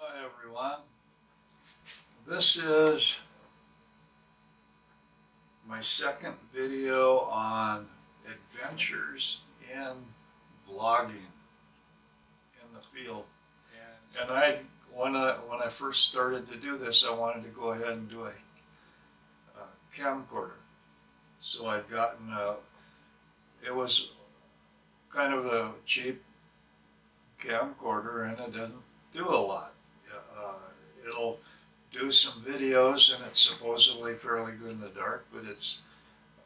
Hi everyone, this is my second video on adventures in vlogging in the field. When I first started to do this, I wanted to go ahead and do a camcorder. So I'd gotten it was kind of a cheap camcorder and it doesn't do a lot. It'll do some videos and it's supposedly fairly good in the dark, but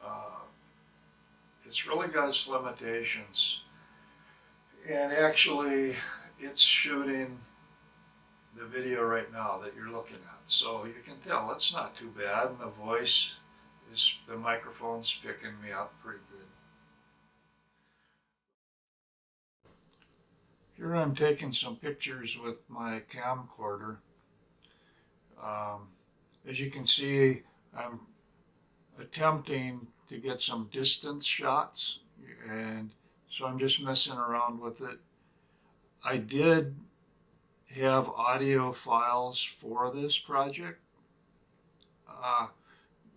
uh, it's really got its limitations. And actually, it's shooting the video right now that you're looking at. So you can tell it's not too bad, and the microphone's picking me up pretty good. Here I'm taking some pictures with my camcorder. Um, as you can see, I'm attempting to get some distance shots, and so I'm just messing around with it. I did have audio files for this project uh,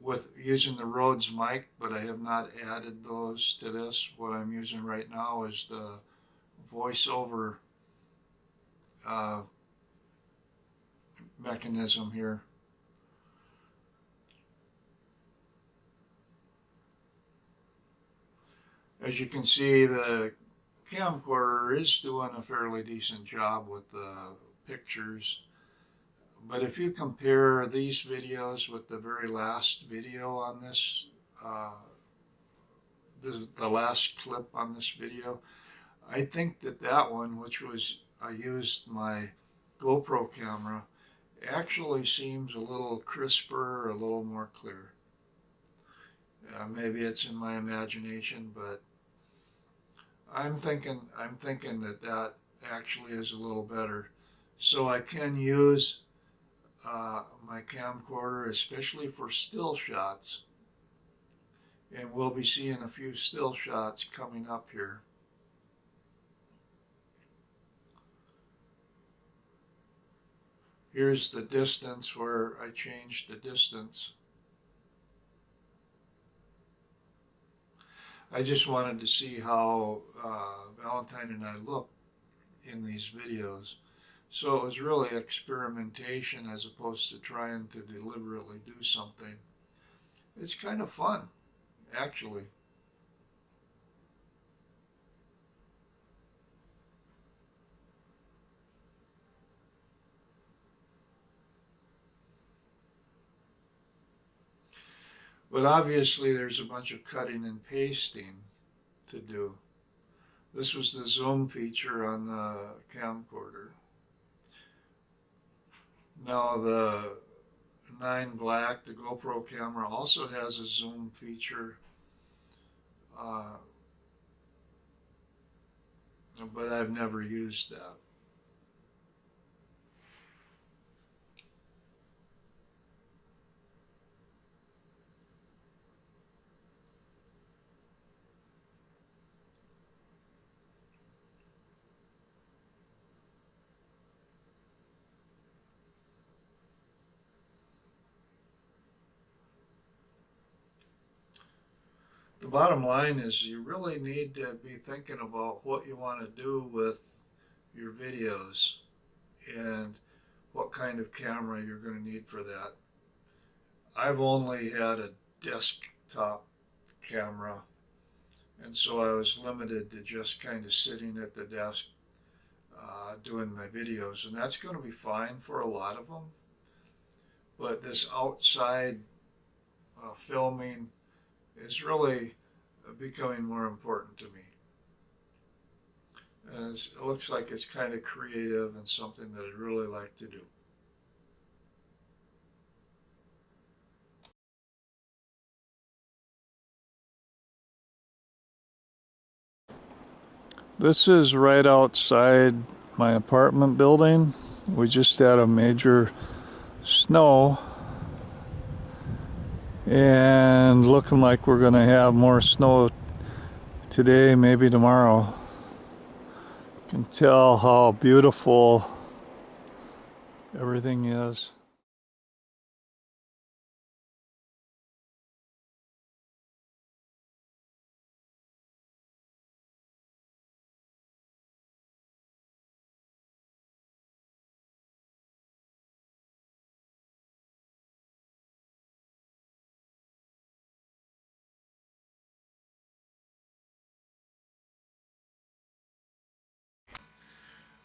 with using the Rhodes mic, but I have not added those to this. What I'm using right now is the voiceover uh, mechanism here. As you can see, the camcorder is doing a fairly decent job with the pictures. But if you compare these videos with the very last video on this, uh, the last clip on this video, I think that one, which was I used my GoPro camera, actually seems a little crisper, a little more clear. Maybe it's in my imagination, but I'm thinking that actually is a little better. So I can use my camcorder, especially for still shots, and we'll be seeing a few still shots coming up here. Here's the distance where I changed the distance. I just wanted to see how Valentine and I look in these videos. So it was really experimentation as opposed to trying to deliberately do something. It's kind of fun, actually. But obviously there's a bunch of cutting and pasting to do. This was the zoom feature on the camcorder. Now the 9 Black, the GoPro camera, also has a zoom feature, uh, but I've never used that. The bottom line is you really need to be thinking about what you want to do with your videos and what kind of camera you're going to need for that. I've only had a desktop camera, and so I was limited to just kind of sitting at the desk doing my videos, and that's going to be fine for a lot of them. But this outside filming is really becoming more important to me. As it looks like it's kind of creative and something that I'd really like to do. This is right outside my apartment building. We just had a major snow, and looking like we're going to have more snow today, maybe tomorrow. You can tell how beautiful Everything is.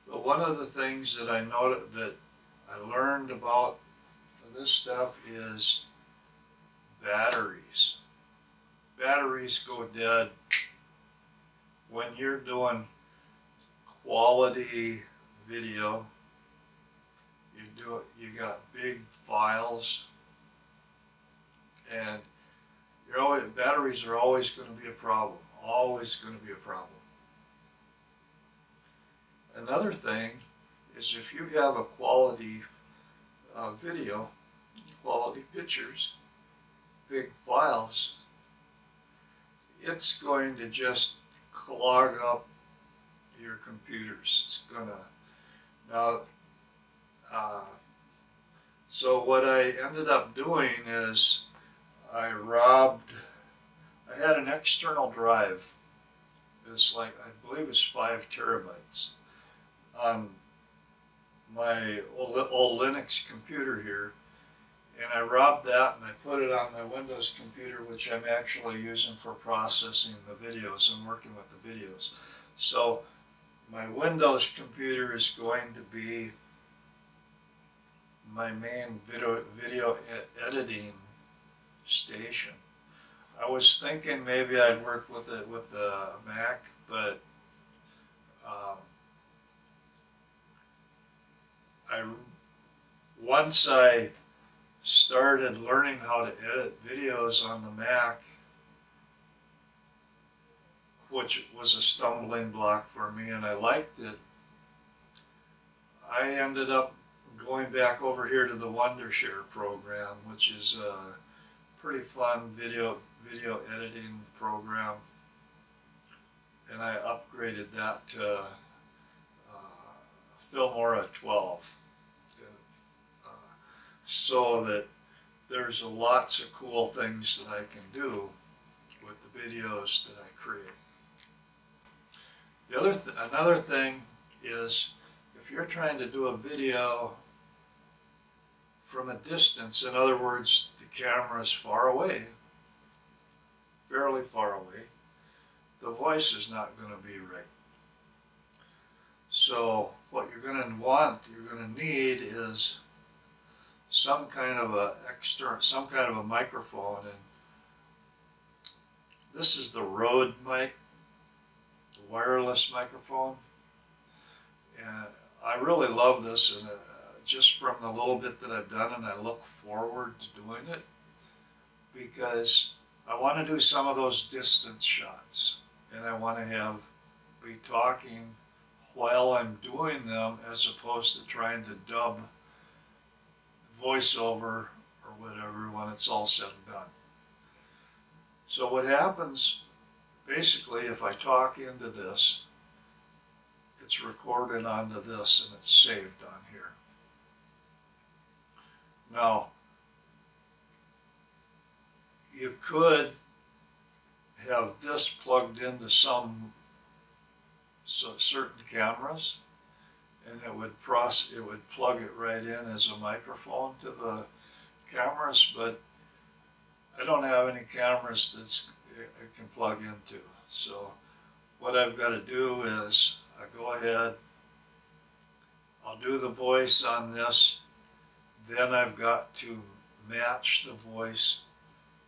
But one of the things that I noted that I learned about this stuff is batteries. Batteries go dead when you're doing quality video. You got big files, and batteries are always going to be a problem. Always going to be a problem. Another thing is if you have a quality video, quality pictures, big files, it's going to just clog up your computers. It's gonna now. So what I ended up doing is I had an external drive. It's like, I believe it's 5 terabytes on my old Linux computer here. And I robbed that and I put it on my Windows computer, which I'm actually using for processing the videos and working with the videos. So my Windows computer is going to be my main video editing station. I was thinking maybe I'd work with it with the Mac, but I once I started learning how to edit videos on the Mac, which was a stumbling block for me, and I liked it. I ended up going back over here to the Wondershare program, which is a pretty fun video editing program, and I upgraded that to Filmora 12, so that there's lots of cool things that I can do with the videos that I create. Another thing is, if you're trying to do a video from a distance, in other words, the camera is far away, fairly far away, the voice is not going to be right. So what you're going to need is some kind of a microphone, and this is the Rode mic, the wireless microphone, and I really love this, and just from the little bit that I've done, and I look forward to doing it, because I want to do some of those distance shots, and I want to be talking while I'm doing them, as opposed to trying to dub voiceover or whatever when it's all said and done. So what happens, basically, if I talk into this, it's recorded onto this and it's saved on here. Now, you could have this plugged into some certain cameras, and it would plug it right in as a microphone to the cameras, but I don't have any cameras it can plug into. So what I've got to do is I go ahead, I'll do the voice on this, then I've got to match the voice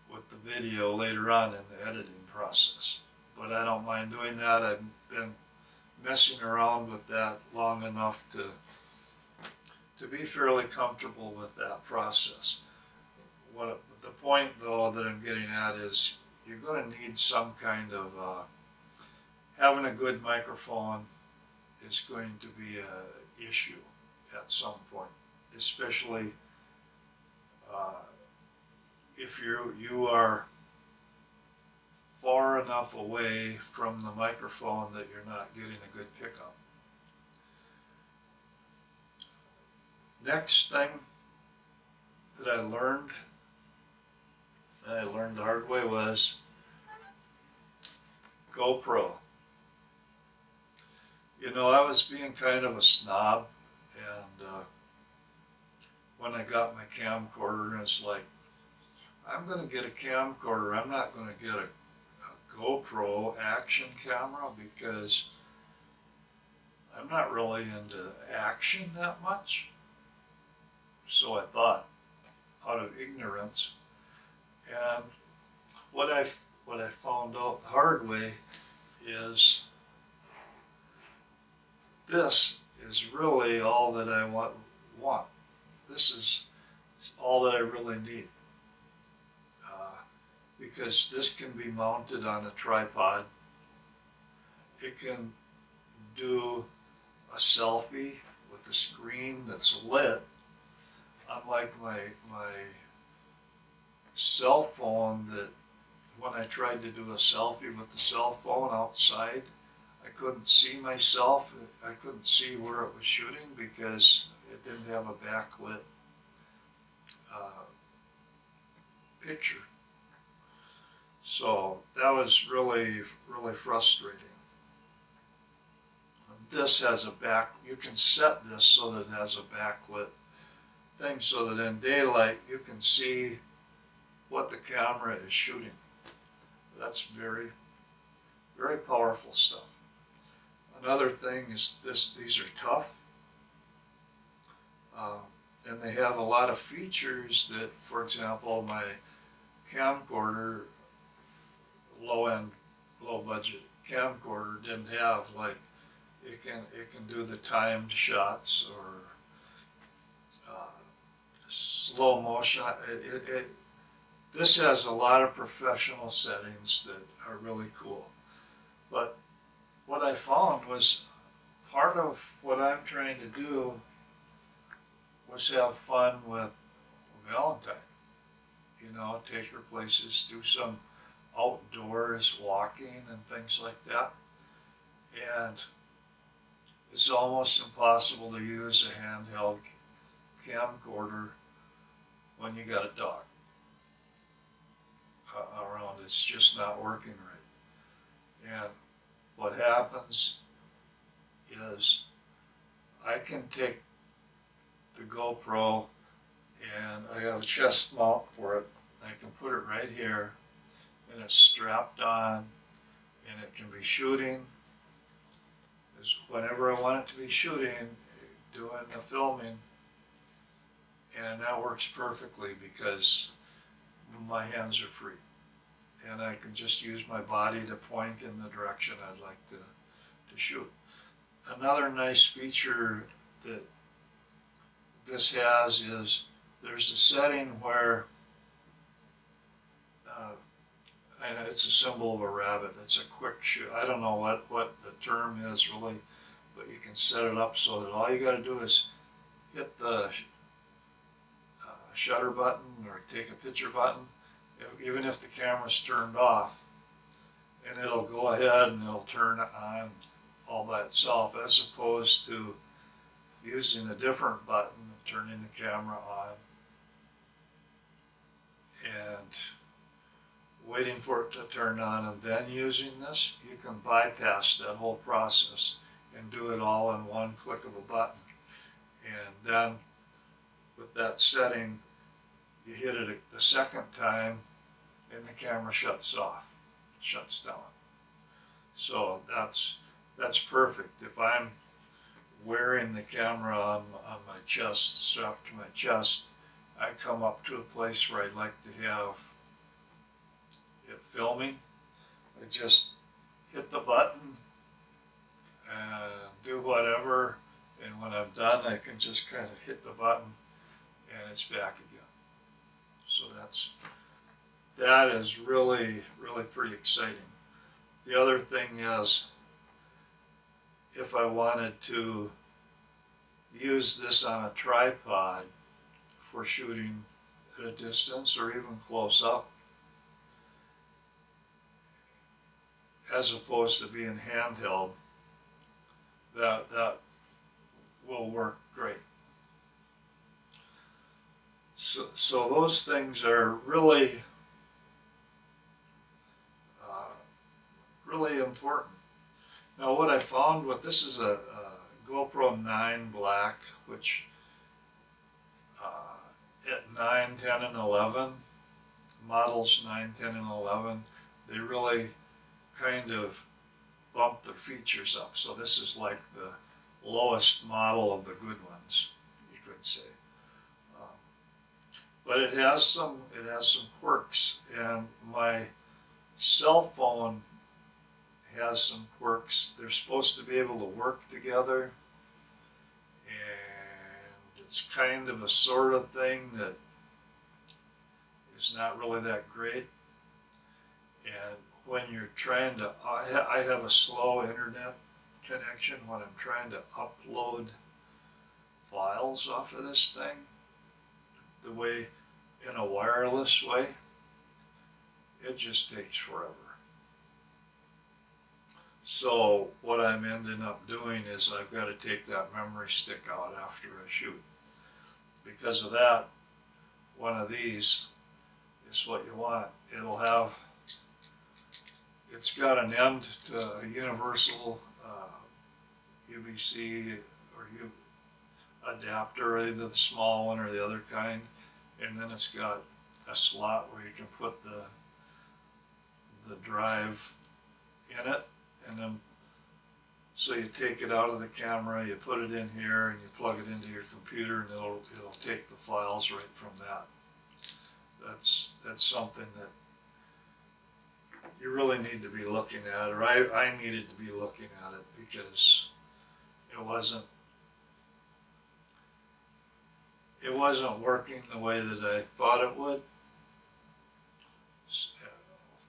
with the video later on in the editing process. But I don't mind doing that. I've been messing around with that long enough to be fairly comfortable with that process. The point, though, that I'm getting at is you're going to need some kind of having a good microphone is going to be an issue at some point, especially if you are far enough away from the microphone that you're not getting a good pickup. Next thing that I learned the hard way, was GoPro. You know, I was being kind of a snob, and when I got my camcorder, and it's like, I'm going to get a camcorder. I'm not going to get a GoPro action camera because I'm not really into action that much. So I thought, out of ignorance. And what I found out the hard way is this is really all that I want. This is all that I really need. Because this can be mounted on a tripod. It can do a selfie with the screen that's lit, unlike my cell phone, that when I tried to do a selfie with the cell phone outside, I couldn't see myself. I couldn't see where it was shooting because it didn't have a backlit picture. So that was really, really frustrating. This has a you can set this so that it has a backlit thing so that in daylight you can see what the camera is shooting. That's very, very powerful stuff. Another thing is these are tough. And they have a lot of features that, for example, my camcorder, low-end, low-budget camcorder didn't have. Like, it can do the timed shots or slow motion. This has a lot of professional settings that are really cool. But what I found was part of what I'm trying to do was have fun with Valentine. You know, take her places, do some outdoors walking and things like that. And it's almost impossible to use a handheld camcorder when you got a dog around. It's just not working right. And what happens is I can take the GoPro, and I have a chest mount for it. I can put it right here, and it's strapped on, and it can be shooting whenever I want it to be shooting, doing the filming, and that works perfectly because my hands are free, and I can just use my body to point in the direction I'd like to shoot. Another nice feature that this has is there's a setting where, and it's a symbol of a rabbit. It's a quick shoot. I don't know what the term is really, but you can set it up so that all you got to do is hit the shutter button or take a picture button, even if the camera's turned off, and it'll go ahead and it'll turn on all by itself, as opposed to using a different button and turning the camera on and waiting for it to turn on and then using this. You can bypass that whole process and do it all in one click of a button. And then with that setting, you hit it the second time and the camera shuts off, shuts down. So that's perfect. If I'm wearing the camera on my chest, strapped to my chest, I come up to a place where I'd like to have it filming. I just hit the button and do whatever, and when I'm done I can just kind of hit the button and it's back again. So that is really, really pretty exciting. The other thing is, if I wanted to use this on a tripod for shooting at a distance or even close up, as opposed to being handheld, that will work great. So those things are really, really important. Now what I found with this is a GoPro 9 Black, which at 9, 10, and 11, models 9, 10, and 11, they really kind of bump their features up. So this is like the lowest model of the good ones, you could say. But it has some quirks, and my cell phone has some quirks. They're supposed to be able to work together, and it's kind of a sort of thing that is not really that great. And when you're trying to, I have a slow internet connection when I'm trying to upload files off of this thing, the way, in a wireless way, it just takes forever. So what I'm ending up doing is I've got to take that memory stick out after I shoot. Because of that, one of these is what you want. It'll have, it's got an end to a universal UVC or adapter, either the small one or the other kind, and then it's got a slot where you can put the drive in it, and then so you take it out of the camera, you put it in here, and you plug it into your computer, and it'll take the files right from that. That's something that you really need to be looking at, or I needed to be looking at it, because it wasn't working the way that I thought it would,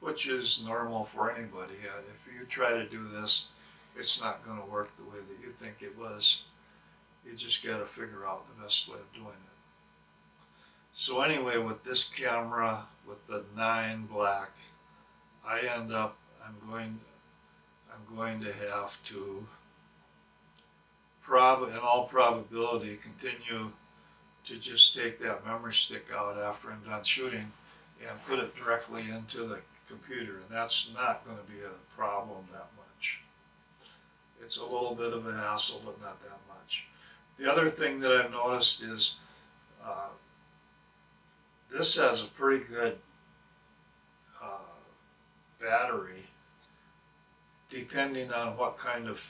which is normal for anybody. If you try to do this, it's not going to work the way that you think it was. You just got to figure out the best way of doing it. So anyway, with this camera, with the 9 Black, I end up, I'm going to have to, in all probability, continue to just take that memory stick out after I'm done shooting and put it directly into the computer, and that's not going to be a problem that much. It's a little bit of a hassle, but not that much. The other thing that I've noticed is this has a pretty good battery, depending on what kind of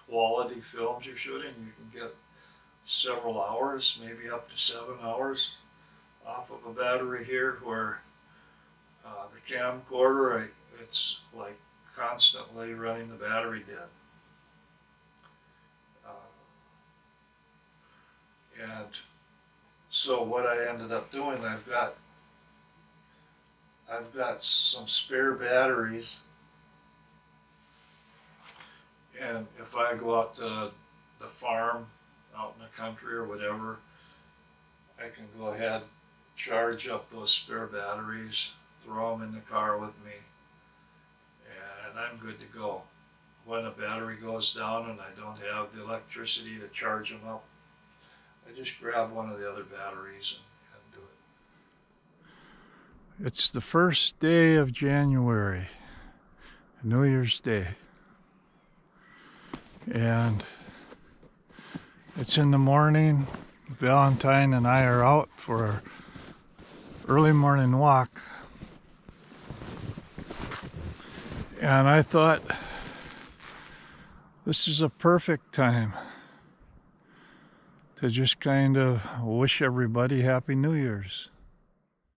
quality films you're shooting. You can get several hours, maybe up to 7 hours off of a battery here, where the camcorder, it's like constantly running the battery dead. And so what I ended up doing, I've got some spare batteries, and if I go out to the farm out in the country or whatever, I can go ahead, charge up those spare batteries, throw them in the car with me, and I'm good to go. When a battery goes down and I don't have the electricity to charge them up, I just grab one of the other batteries and do it. It's the first day of January, New Year's Day, and it's in the morning. Valentine and I are out for our early morning walk, and I thought this is a perfect time to just kind of wish everybody Happy New Year's.